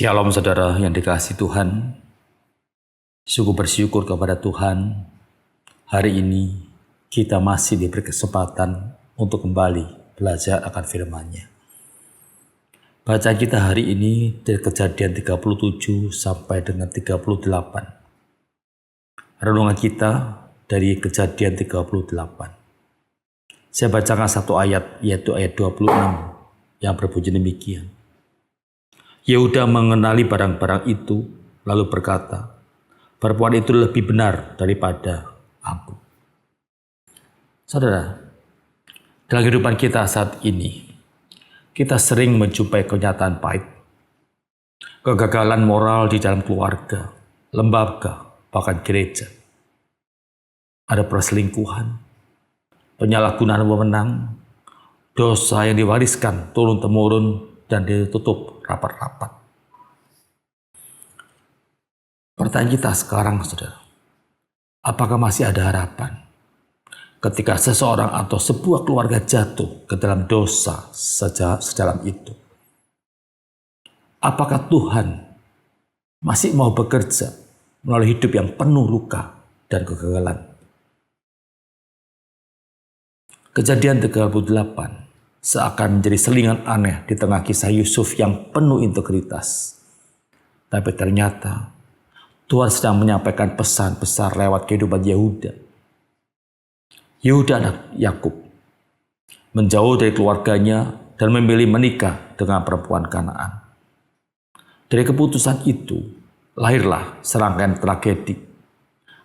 Shalom saudara yang dikasihi Tuhan. Sungguh bersyukur kepada Tuhan. Hari ini kita masih diberi kesempatan untuk kembali belajar akan firman-Nya. Bacaan kita hari ini dari Kejadian 37 sampai dengan 38. Renungan kita dari Kejadian 38. Saya bacakan satu ayat, yaitu ayat 26 yang berbunyi demikian. Yehuda mengenali barang-barang itu, lalu berkata, perempuan itu lebih benar daripada aku. Saudara, dalam kehidupan kita saat ini, kita sering menjumpai kenyataan pahit, kegagalan moral di dalam keluarga, lembaga, bahkan gereja. Ada perselingkuhan, penyalahgunaan wewenang, dosa yang diwariskan turun-temurun dan ditutup rapat-rapat. Pertanyaan kita sekarang, saudara, apakah masih ada harapan ketika seseorang atau sebuah keluarga jatuh ke dalam dosa sedalam itu? Apakah Tuhan masih mau bekerja melalui hidup yang penuh luka dan kegagalan? Kejadian 38 seakan menjadi selingan aneh di tengah kisah Yusuf yang penuh integritas. Tapi ternyata Tuhan sedang menyampaikan pesan besar lewat kehidupan Yehuda. Yehuda anak Yakub menjauh dari keluarganya dan memilih menikah dengan perempuan Kanaan. Dari keputusan itu lahirlah serangkaian tragedi.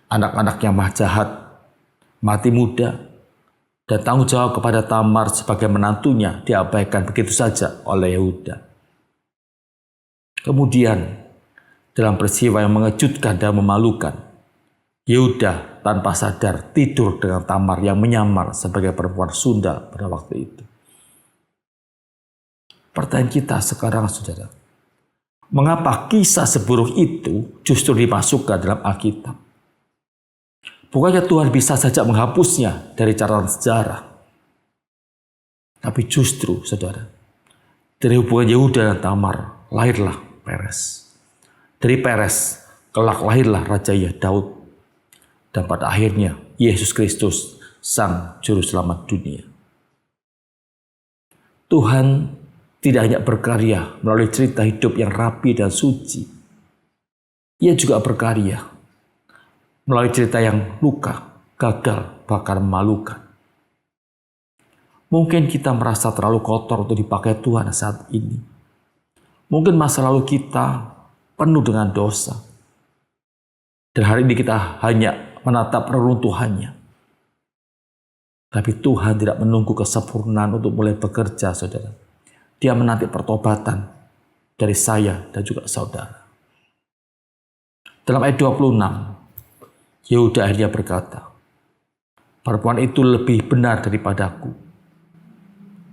Anak-anak yang jahat, mati muda, dan tanggung jawab kepada Tamar sebagai menantunya diabaikan begitu saja oleh Yehuda. Kemudian, dalam peristiwa yang mengejutkan dan memalukan, Yehuda tanpa sadar tidur dengan Tamar yang menyamar sebagai perempuan Sunda pada waktu itu. Pertanyaan kita sekarang, saudara, mengapa kisah seburuk itu justru dimasukkan dalam Alkitab? Bukannya Tuhan bisa saja menghapusnya dari catatan sejarah. Tapi justru, saudara, dari hubungan Yehuda dan Tamar lahirlah Peres. Dari Peres, kelak lahirlah Raja Daud. Dan pada akhirnya, Yesus Kristus, Sang Juru Selamat dunia. Tuhan tidak hanya berkarya melalui cerita hidup yang rapi dan suci. Ia juga berkarya melalui cerita yang luka, gagal, bahkan memalukan. Mungkin kita merasa terlalu kotor untuk dipakai Tuhan saat ini. Mungkin masa lalu kita penuh dengan dosa. Dan hari ini kita hanya menatap reruntuhannya. Tapi Tuhan tidak menunggu kesempurnaan untuk mulai bekerja, saudara. Dia menanti pertobatan dari saya dan juga saudara. Dalam ayat 26, Yehuda akhirnya berkata, perempuan itu lebih benar daripadaku.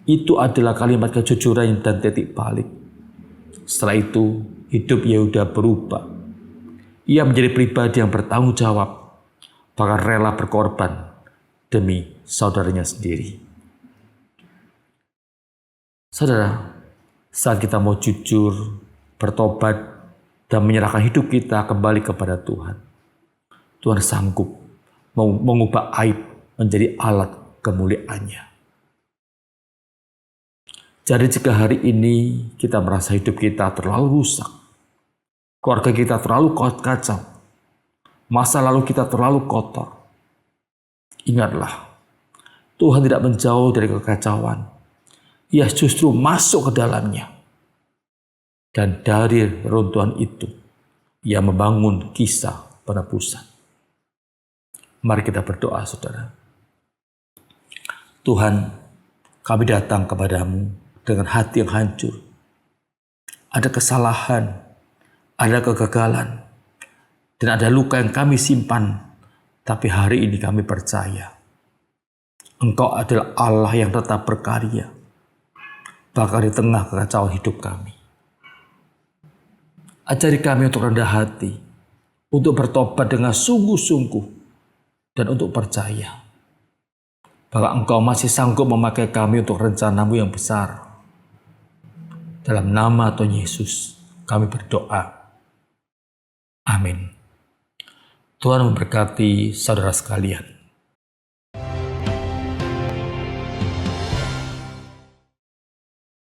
Itu adalah kalimat kejujuran dan titik balik. Setelah itu, hidup Yehuda berubah. Ia menjadi pribadi yang bertanggung jawab, bahkan rela berkorban demi saudaranya sendiri. Saudara, saat kita mau jujur, bertobat, dan menyerahkan hidup kita kembali kepada Tuhan, Tuhan sanggup mengubah aib menjadi alat kemuliaan-Nya. Jadi jika hari ini kita merasa hidup kita terlalu rusak, keluarga kita terlalu kacau, masa lalu kita terlalu kotor, ingatlah, Tuhan tidak menjauh dari kekacauan. Ia justru masuk ke dalamnya. Dan dari runtuhan itu, Ia membangun kisah penebusan. Mari kita berdoa, saudara. Tuhan, kami datang kepadamu dengan hati yang hancur. Ada kesalahan, ada kegagalan, dan ada luka yang kami simpan. Tapi hari ini kami percaya, Engkau adalah Allah yang tetap berkarya, bahkan di tengah kekacauan hidup kami. Ajari kami untuk rendah hati, untuk bertobat dengan sungguh-sungguh, dan untuk percaya bahwa Engkau masih sanggup memakai kami untuk rencana-Mu yang besar. Dalam nama Tuhan Yesus, kami berdoa. Amin. Tuhan memberkati saudara sekalian.